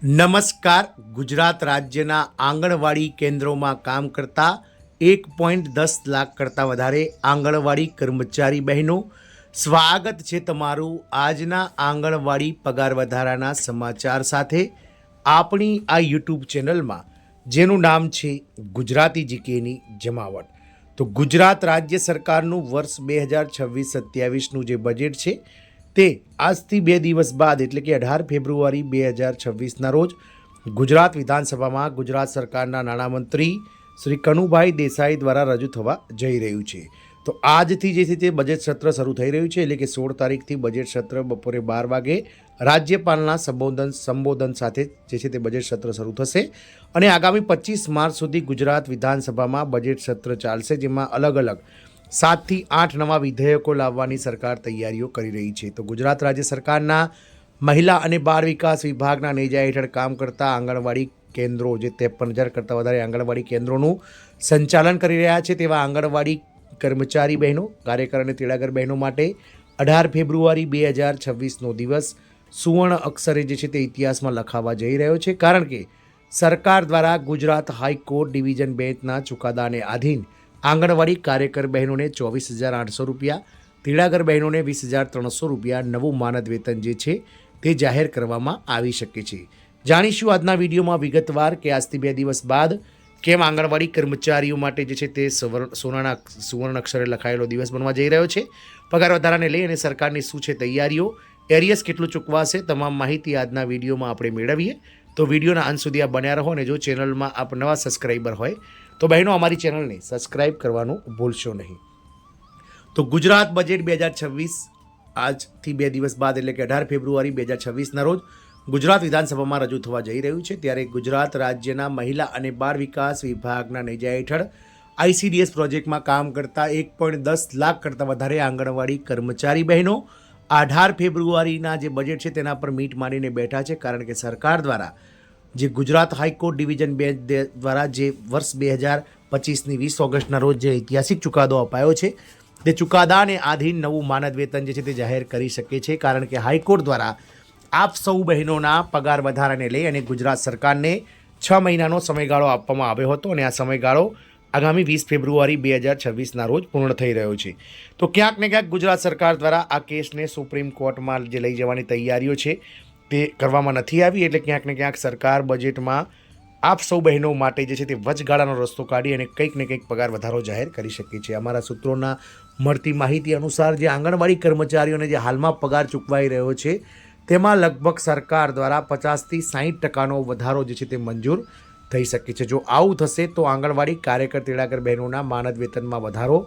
નમસ્કાર. ગુજરાત રાજ્યના આંગણવાડી કેન્દ્રોમાં કામ કરતા 1.10 લાખ કરતાં વધારે આંગણવાડી કર્મચારી બહેનો, સ્વાગત છે તમારું આજના આંગણવાડી પગાર વધારાના સમાચાર સાથે આપણી આ યુટ્યુબ ચેનલમાં, જેનું નામ છે ગુજરાતી જીકેની જમાવટ. તો ગુજરાત રાજ્ય સરકારનું વર્ષ 2026-27નું જે બજેટ છે તે આજથી 2 દિવસ બાદ એટલે કે 18 ફેબ્રુઆરી 2026ના રોજ ગુજરાત વિધાનસભામાં ગુજરાત સરકારના નાણામંત્રી શ્રી કનુભાઈ દેસાઈ દ્વારા રજૂ થવા જઈ રહ્યું છે. તો આજથી જે છે તે બજેટ સત્ર શરૂ થઈ રહ્યું છે, એટલે કે 16 તારીખથી બજેટ સત્ર બપોરે 12 વાગે રાજ્યપાલના સંબોધન સાથે જે છે તે બજેટ સત્ર શરૂ થશે અને આગામી 25 માર્ચ સુધી ગુજરાત વિધાનસભામાં બજેટ સત્ર ચાલશે, જેમાં અલગ અલગ 7 થી 8 નવા વિધેયકો લાવવાની સરકાર તૈયારીઓ કરી રહી છે. તો ગુજરાત રાજ્ય સરકારના મહિલા અને બાળ વિકાસ વિભાગના નેજા હેઠળ કામ કરતા આંગણવાડી કેન્દ્રો, જે 53,000 કરતાં વધારે આંગણવાડી કેન્દ્રોનું સંચાલન કરી રહ્યા છે, તેવા આંગણવાડી કર્મચારી બહેનો, કાર્યકર અને તેડાગર બહેનો માટે 18 ફેબ્રુઆરી 2026નો દિવસ સુવર્ણ અક્ષરે જે છે તે ઇતિહાસમાં લખાવા જઈ રહ્યો છે, કારણ કે સરકાર દ્વારા ગુજરાત હાઈકોર્ટ ડિવિઝન બેન્ચના ચુકાદાને આધીન આંગણવાડી કાર્યકર બહેનોને 24,800 રૂપિયા, તેડાગર બહેનોને 20,300 રૂપિયા નવું માનદ વેતન જે છે તે જાહેર કરવામાં આવી શકે છે. જાણીશું આજના વિડીયોમાં વિગતવાર કે આજથી 2 દિવસ બાદ કેમ આંગણવાડી કર્મચારીઓ માટે જે છે તે સુવર્ણ અક્ષરે લખાયેલો દિવસ બનવા જઈ રહ્યો છે, પગાર વધારાને લઈ અને સરકારની શું છે તૈયારીઓ, એરિયસ કેટલું ચૂકવાશે, તમામ માહિતી આજના વિડીયોમાં આપણે મેળવીએ. તો વિડીયોના અંત સુધી આપ બન્યા રહો, અને જો ચેનલમાં આપ નવા સબસ્ક્રાઈબર હોય તો બહેનો અમારી ચેનલને સબસ્ક્રાઈબ કરવાનું ભૂલશો નહીં. તો ગુજરાત બજેટ 2026 આજથી 2 દિવસ બાદ એટલે કે 18 ફેબ્રુઆરી 2026ના રોજ ગુજરાત વિધાનસભામાં રજૂ થવા જઈ રહ્યું છે. ત્યારે ગુજરાત રાજ્યના મહિલા અને બાળ વિકાસ વિભાગના નેજા હેઠળ ICDS પ્રોજેક્ટમાં કામ કરતા 1.10 લાખ કરતાં વધારે આંગણવાડી કર્મચારી બહેનો 18 ફેબ્રુઆરીના જે બજેટ છે તેના પર મીટ માંડીને બેઠા છે, કારણ કે સરકાર દ્વારા જે ગુજરાત હાઈકોર્ટ ડિવિઝન બેન્ચ દ્વારા જે વર્ષ 2025ની 20 ઓગસ્ટના રોજ જે ઐતિહાસિક ચુકાદો અપાયો છે, તે ચુકાદાને આધીન નવું માનદ વેતન જે છે તે જાહેર કરી શકે છે, કારણ કે હાઈકોર્ટ દ્વારા આપ સૌ બહેનોના પગાર વધારાને લઈ અને ગુજરાત સરકારને 6 મહિનાનો સમયગાળો આપવામાં આવ્યો હતો, અને આ સમયગાળો આગામી 20 ફેબ્રુઆરી 2026ના રોજ પૂર્ણ થઈ રહ્યો છે. તો ક્યાંક ને ક્યાંક ગુજરાત સરકાર દ્વારા આ કેસને સુપ્રીમ કોર્ટમાં જે લઈ જવાની તૈયારીઓ છે તે કરવામાં નથી આવી, એટલે ક્યાંક ને ક્યાંક સરકાર બજેટમાં આપ સૌ બહેનો માટે જે છે તે વચગાળાનો રસ્તો કાઢી અને કંઈક ને કંઈક પગાર વધારો જાહેર કરી શકે છે. અમારા સૂત્રોના મળતી માહિતી અનુસાર જે આંગણવાડી કર્મચારીઓને જે હાલમાં પગાર ચૂકવાઈ રહ્યો છે, તેમાં લગભગ સરકાર દ્વારા 50થી 60% વધારો જે છે તે મંજૂર થઈ શકે છે. જો આવું થશે તો આંગણવાડી કાર્યકર તેડાગર બહેનોના માનદ વેતનમાં વધારો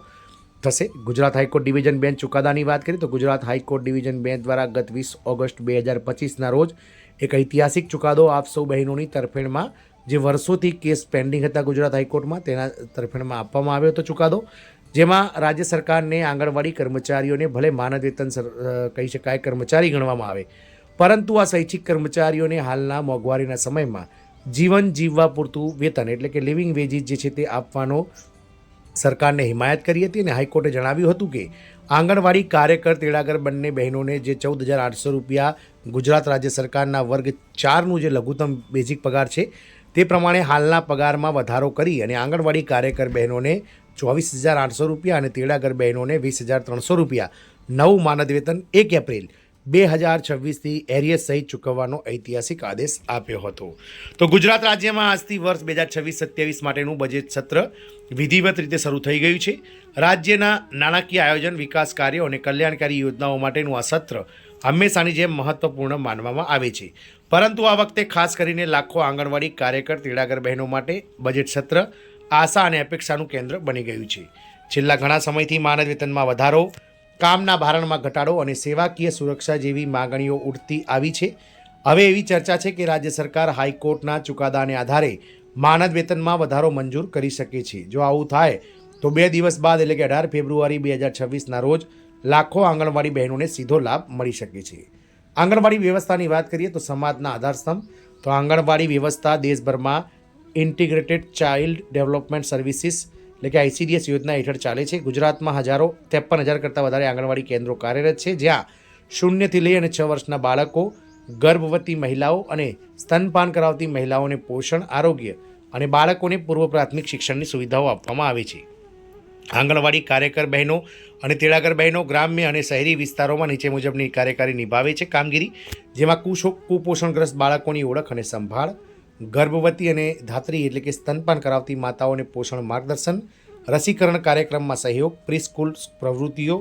થશે. ગુજરાત હાઈકોર્ટ ડિવિઝન બેન્ચ ચુકાદાની વાત કરીએ તો ગુજરાત હાઈકોર્ટ ડિવિઝન બેન્ચ દ્વારા ગત 20 ઓગસ્ટ 2025ના રોજ એક ઐતિહાસિક ચુકાદો આપ સૌ બહેનોની તરફેણમાં, જે વર્ષોથી કેસ પેન્ડિંગ હતા ગુજરાત હાઈકોર્ટમાં, તેના તરફેણમાં આપવામાં આવ્યો હતો ચુકાદો, જેમાં રાજ્ય સરકારને આંગણવાડી કર્મચારીઓને ભલે માનદ વેતન કહી શકાય કર્મચારી ગણવામાં આવે, પરંતુ આ સ્વૈચ્છિક કર્મચારીઓને હાલના મોંઘવારીના સમયમાં જીવન જીવવા પૂરતું વેતન એટલે કે લિવિંગ વેજીસ જે છે તે આપવાનો સરકારને હિમાયત કરી હતી, અને હાઈકોર્ટે જણાવ્યું હતું કે આંગણવાડી કાર્યકર તેડાગર બંને બહેનોને જે 14,800 રૂપિયા ગુજરાત રાજ્ય સરકારના વર્ગ 4નું જે લઘુત્તમ બેઝિક પગાર છે તે પ્રમાણે હાલના પગારમાં વધારો કરી અને આંગણવાડી કાર્યકર બહેનોને 24,800 રૂપિયા અને તેડાગર બહેનોને 20,300 રૂપિયા નવું માનદ વેતન 1 એપ્રિલ 2026થી એરિયસ સહિત ચૂકવવાનો ઐતિહાસિક આદેશ આપ્યો હતો. તો ગુજરાત રાજ્યમાં આજથી વર્ષ 2026-27 માટેનું બજેટ સત્ર વિધિવત રીતે શરૂ થઈ ગયું છે. રાજ્યના નાણાકીય આયોજન, વિકાસ કાર્યો અને કલ્યાણકારી યોજનાઓ માટેનું આ સત્ર હંમેશાની જેમ મહત્વપૂર્ણ માનવામાં આવે છે, પરંતુ આ વખતે ખાસ કરીને લાખો આંગણવાડી કાર્યકર તેડાગર બહેનો માટે બજેટ સત્ર આશા અને અપેક્ષાનું કેન્દ્ર બની ગયું છે. છેલ્લા ઘણા સમયથી માનદ વેતનમાં વધારો, કામના ભારણમાં ઘટાડો અને સેવાકીય સુરક્ષા જેવી માગણીઓ ઉઠતી આવી છે. હવે એવી ચર્ચા છે કે રાજ્ય સરકાર હાઈકોર્ટના ચુકાદાને આધારે માનદ વેતનમાં વધારો મંજૂર કરી શકે છે. જો આવું થાય તો 2 દિવસ બાદ એટલે કે 18 ફેબ્રુઆરી 2026ના રોજ લાખો આંગણવાડી બહેનોને સીધો લાભ મળી શકે છે. આંગણવાડી વ્યવસ્થાની વાત કરીએ તો સમાજના આધારસ્તંભ. તો આંગણવાડી વ્યવસ્થા દેશભરમાં ઇન્ટિગ્રેટેડ ચાઇલ્ડ ડેવલપમેન્ટ સર્વિસીસ એટલે કે ICDS યોજના હેઠળ ચાલે છે. ગુજરાતમાં 53,000 કરતાં વધારે આંગણવાડી કેન્દ્રો કાર્યરત છે, જ્યાં 0 થી લઈ અને 6 વર્ષના બાળકો ગર્ભવતી મહિલાઓ અને સ્તનપાન કરાવતી મહિલાઓને પોષણ, આરોગ્ય અને બાળકોને પૂર્વ પ્રાથમિક શિક્ષણની સુવિધાઓ આપવામાં આવે છે. આંગણવાડી કાર્યકર બહેનો અને તેડાગર બહેનો ગ્રામ્ય અને શહેરી વિસ્તારોમાં નીચે મુજબની કાર્યકારી નિભાવે છે કામગીરી, જેમાં કુપોષણગ્રસ્ત બાળકોની ઓળખ અને સંભાળ, ગર્ભવતી અને ધાત્રી એટલે કે સ્તનપાન કરાવતી માતાઓને પોષણ માર્ગદર્શન, રસીકરણ કાર્યક્રમમાં સહયોગ, પ્રી સ્કૂલ પ્રવૃત્તિઓ,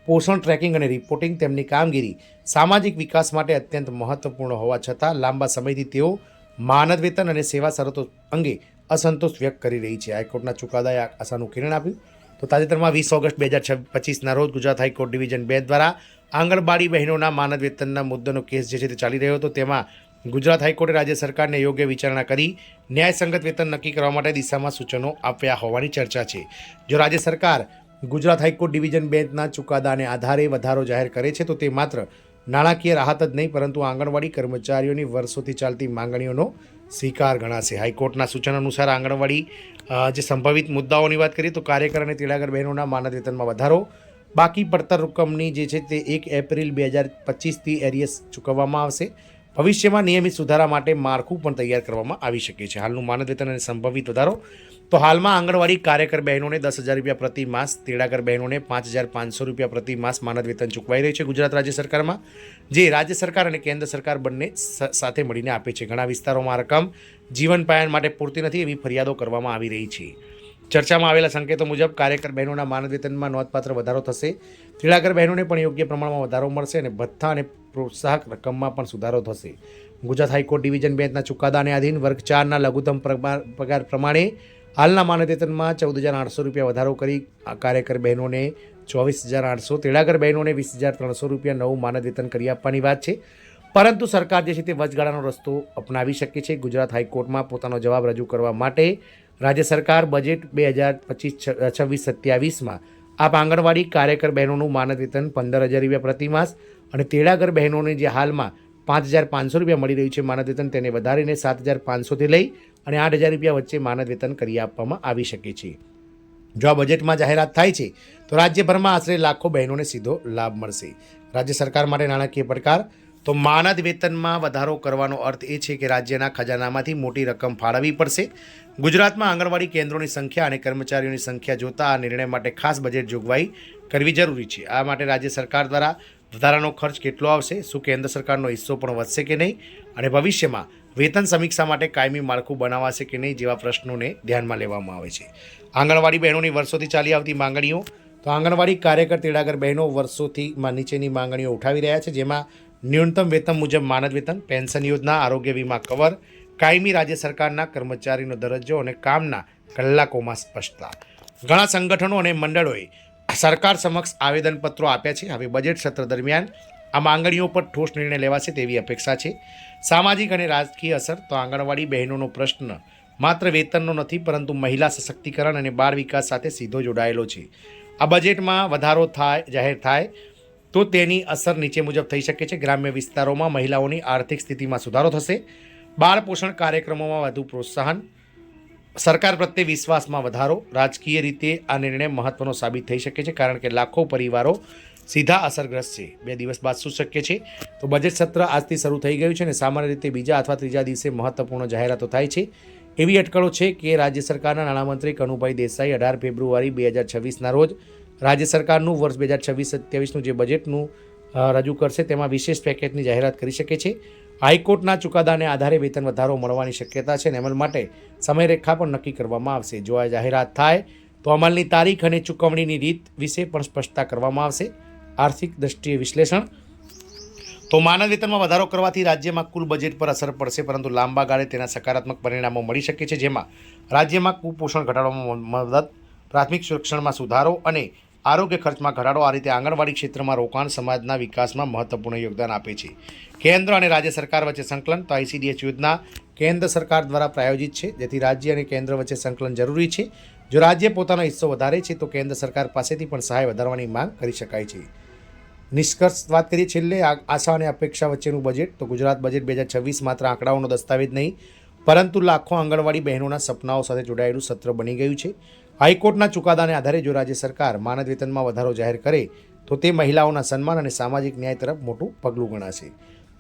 પોષણ ટ્રેકિંગ અને રિપોર્ટિંગ. તેમની કામગીરી સામાજિક વિકાસ માટે અત્યંત મહત્વપૂર્ણ હોવા છતાં લાંબા સમયથી તેઓ માનદ વેતન અને સેવા શરતો અંગે અસંતોષ વ્યક્ત કરી રહી છે. હાઈકોર્ટના ચુકાદાએ આશાનું કિરણ આપ્યું. તો તાજેતરમાં 20 ઓગસ્ટ 2025ના રોજ ગુજરાત હાઈકોર્ટ ડિવિઝન 2 દ્વારા આંગણવાડી બહેનોના માનદ વેતનના મુદ્દાનો કેસ જે છે તે ચાલી રહ્યો હતો. તેમાં ગુજરાત હાઈકોર્ટે રાજ્ય સરકારને યોગ્ય વિચારણા કરી ન્યાયસંગત વેતન નક્કી કરવા માટે દિશામાં સૂચનો આપ્યા હોવાની ચર્ચા છે. જો રાજ્ય સરકાર ગુજરાત હાઈકોર્ટ ડિવિઝન 2ના ચુકાદાને આધારે વધારો જાહેર કરે છે તો તે માત્ર નાણાકીય રાહત જ નહીં પરંતુ આંગણવાડી કર્મચારીઓની વર્ષોથી ચાલતી માંગણીઓનો સ્વીકાર ગણાશે. હાઈકોર્ટના સૂચન અનુસાર આંગણવાડી જે સંભવિત મુદ્દાઓની વાત કરીએ તો કાર્યકર અને તેડાગર બહેનોના માનદ વેતનમાં વધારો, બાકી પડતર રકમની જે છે તે 1 એપ્રિલ 2025થી એરિયસ ચૂકવવામાં આવશે. ભવિષ્યમાં નિયમિત સુધારા માટે માળખું પણ તૈયાર કરવામાં આવી શકે છે. હાલનું માનદ વેતન અને સંભવિત વધારો તો હાલમાં આંગણવાડી કાર્યકર બહેનોને 10,000 રૂપિયા પ્રતિ માસ, તેડાગર બહેનોને 5,500 રૂપિયા પ્રતિ માસ માનદ વેતન ચૂકવાઈ રહ્યું છે ગુજરાત રાજ્ય સરકારમાં, જે રાજ્ય સરકાર અને કેન્દ્ર સરકાર બંને સાથે મળીને આપે છે. ઘણા વિસ્તારોમાં આ રકમ જીવન પાયન માટે પૂરતી નથી એવી ફરિયાદો કરવામાં આવી રહી છે. ચર્ચામાં આવેલા સંકેતો મુજબ કાર્યકર બહેનોના માનદ વેતનમાં નોંધપાત્ર વધારો થશે, તેડાગર બહેનોને પણ યોગ્ય પ્રમાણમાં વધારો મળશે અને ભથ્થા અને પ્રોત્સાહક રકમમાં પણ સુધારો થશે. ગુજરાત હાઈકોર્ટ ડિવિઝન 2ના ચુકાદાને આધીન વર્ગ 4ના લઘુત્તમ પગાર પ્રમાણે હાલના માનદ વેતનમાં 14,800 રૂપિયા વધારો કરી કાર્યકર બહેનોને 24,800, તેડાગર બહેનોને 20,300 રૂપિયા નવું માનદ વેતન કરી આપવાની વાત છે. પરંતુ સરકાર જે છે તે વચગાળાનો રસ્તો અપનાવી શકે છે. ગુજરાત હાઈકોર્ટમાં પોતાનો જવાબ રજૂ કરવા માટે રાજ્ય સરકાર બજેટ 2025-26-27માં આપ આંગણવાડી કાર્યકર બહેનોનું માનદ વેતન 15,000 રૂપિયા પ્રતિ માસ અને તેડાગર બહેનોને જે હાલમાં 5,500 રૂપિયા મળી રહ્યું છે માનદ વેતન, તેને વધારીને 7,500થી લઈ અને 8,000 રૂપિયા વચ્ચે માનદ વેતન કરી આપવામાં આવી શકે છે. જો આ બજેટમાં જાહેરાત થાય છે તો રાજ્યભરમાં આશરે લાખો બહેનોને સીધો લાભ મળશે. રાજ્ય સરકાર માટે નાણાકીય પડકાર તો માનદ વેતનમાં વધારો કરવાનો અર્થ એ છે કે રાજ્યના ખજાનામાંથી મોટી રકમ ફાળવવી પડશે. ગુજરાતમાં આંગણવાડી કેન્દ્રોની સંખ્યા અને કર્મચારીઓની સંખ્યા જોતા આ નિર્ણય માટે ખાસ બજેટ જોગવાઈ કરવી જરૂરી છે. આ માટે રાજ્ય સરકાર દ્વારા વધારાનો ખર્ચ કેટલો આવશે, શું કેન્દ્ર સરકારનો હિસ્સો પણ વધશે કે નહીં અને ભવિષ્યમાં વેતન સમીક્ષા માટે કાયમી માળખું બનાવાશે કે નહીં જેવા પ્રશ્નોને ધ્યાનમાં લેવામાં આવે છે. આંગણવાડી બહેનોની વર્ષોથી ચાલી આવતી માંગણીઓ તો આંગણવાડી કાર્યકર તેડાગર બહેનો વર્ષોથી નીચેની માંગણીઓ ઉઠાવી રહ્યા છે, જેમાં ન્યૂનતમ વેતન મુજબ માનદ વેતન, પેન્શન યોજના, આરોગ્ય વીમા કવર, કાયમી રાજ્ય સરકારના કર્મચારીનો દરજ્જો અને કામના કલાકોમાં સ્પષ્ટતા. ઘણા સંગઠનો અને મંડળોએ સરકાર સમક્ષ આવેદનપત્રો આપ્યા છે. હવે બજેટ સત્ર દરમિયાન આ માંગણીઓ પર ઠોસ નિર્ણય લેવાશે તેવી અપેક્ષા છે. સામાજિક અને રાજકીય અસર તો આંગણવાડી બહેનોનો પ્રશ્ન માત્ર વેતનનો નથી પરંતુ મહિલા સશક્તિકરણ અને બાળ વિકાસ સાથે સીધો જોડાયેલો છે. આ બજેટમાં વધારો જાહેર થાય તો તેની અસર નીચે મુજબ થઈ શકે છે. ગ્રામ્ય વિસ્તારોમાં મહિલાઓની આર્થિક સ્થિતિમાં સુધારો થશે, બાળ પોષણ કાર્યક્રમોમાં વધુ પ્રોત્સાહન, સરકાર પ્રત્યે વિશ્વાસમાં વધારો. રાજકીય રીતે આ નિર્ણય મહત્વનો સાબિત થઈ શકે છે કારણ કે લાખો પરિવારો સીધા અસરગ્રસ્ત છે. 2 દિવસ બાદ શું શક્ય છે તો બજેટ સત્ર આજથી શરૂ થઈ ગયું છે અને સામાન્ય રીતે બીજા અથવા ત્રીજા દિવસે મહત્વપૂર્ણ જાહેરાતો થાય છે. એવી અટકળો છે કે રાજ્ય સરકારના નાણામંત્રી કનુભાઈ દેસાઈ 18 ફેબ્રુઆરી 2026ના રોજ રાજ્ય સરકારનું વર્ષ 2026-27નું જે બજેટનું રજૂ કરશે તેમાં વિશેષ પેકેજની જાહેરાત કરી શકે છે. હાઈકોર્ટના ચુકાદાને આધારે વેતન વધારો મળવાની શક્યતા છે અને અમલ માટે સમયરેખા પણ નક્કી કરવામાં આવશે. જો આ જાહેરાત થાય તો અમલની તારીખ અને ચૂકવણીની રીત વિશે પણ સ્પષ્ટતા કરવામાં આવશે. આર્થિક દ્રષ્ટિએ વિશ્લેષણ તો માનદ વેતનમાં વધારો કરવાથી રાજ્યમાં કુલ બજેટ પર અસર પડશે પરંતુ લાંબા ગાળે તેના સકારાત્મક પરિણામો મળી શકે છે, જેમાં રાજ્યમાં કુપોષણ ઘટાડવામાં મદદ, પ્રાથમિક શિક્ષણમાં સુધારો અને આરોગ્ય ખર્ચમાં ઘટાડો. આ રીતે આંગણવાડી ક્ષેત્રમાં રોકાણ સમાજના વિકાસમાં મહત્વપૂર્ણ યોગદાન આપે છે. કેન્દ્ર અને રાજ્ય સરકાર વચ્ચે સંકલન તો ICDH યોજના કેન્દ્ર સરકાર દ્વારા પ્રાયોજિત છે, જેથી રાજ્ય અને કેન્દ્ર વચ્ચે સંકલન જરૂરી છે. જો રાજ્ય પોતાનો હિસ્સો વધારે છે તો કેન્દ્ર સરકાર પાસેથી પણ સહાય વધારવાની માંગ કરી શકાય છે. નિષ્કર્ષ વાત કરીએ છેલ્લે આશા અને અપેક્ષા વચ્ચેનું બજેટ તો ગુજરાત બજેટ 2026 માત્ર આંકડાઓનો દસ્તાવેજ નહીં પરંતુ લાખો આંગણવાડી બહેનોના સપનાઓ સાથે જોડાયેલું સત્ર બની ગયું છે. હાઈકોર્ટના ચુકાદાને આધારે જો રાજ્ય સરકાર માનદ વેતનમાં વધારો જાહેર કરે તો તે મહિલાઓના સન્માન અને સામાજિક ન્યાય તરફ મોટું પગલું ગણાશે.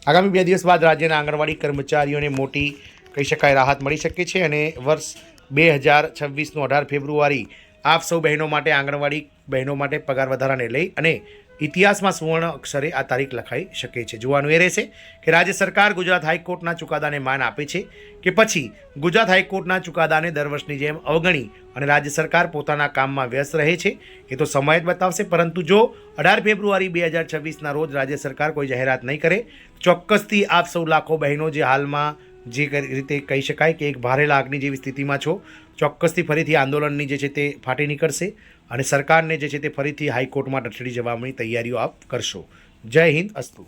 આગામી 2 દિવસ બાદ રાજ્યના આંગણવાડી કર્મચારીઓને મોટી કહી શકાય રાહત મળી શકે છે અને વર્ષ 2026નું 18 ફેબ્રુઆરી આપ સૌ બહેનો માટે આંગણવાડી બહેનો માટે પગાર વધારાને લઈ અને ઇતિહાસમાં સુવર્ણ અક્ષરે આ તારીખ લખાઈ શકે છે. જોવાનું એ રહેશે કે રાજ્ય સરકાર ગુજરાત હાઈકોર્ટના ચુકાદાને માન આપે છે કે પછી ગુજરાત હાઈકોર્ટના ચુકાદાને દર વર્ષની જેમ અવગણી અને રાજ્ય સરકાર પોતાના કામમાં વ્યસ્ત રહે છે. એ તો સમય જ બતાવશે. પરંતુ જો 18 ફેબ્રુઆરી 2026ના રોજ રાજ્ય સરકાર કોઈ જાહેરાત નહીં કરે, ચોક્કસથી આપ સૌ લાખો બહેનો જે હાલમાં જે રીતે કહી શકાય કે એક ભારે આગની જેવી સ્થિતિમાં છો, ચોક્કસથી ફરીથી આંદોલનની જે છે તે ફાટી નીકળશે અને સરકારને જે છે તે ફરીથી હાઈકોર્ટમાં ઢસડી જવાની તૈયારીઓ આપ કરશો. જય હિન્દ. અસ્તુ.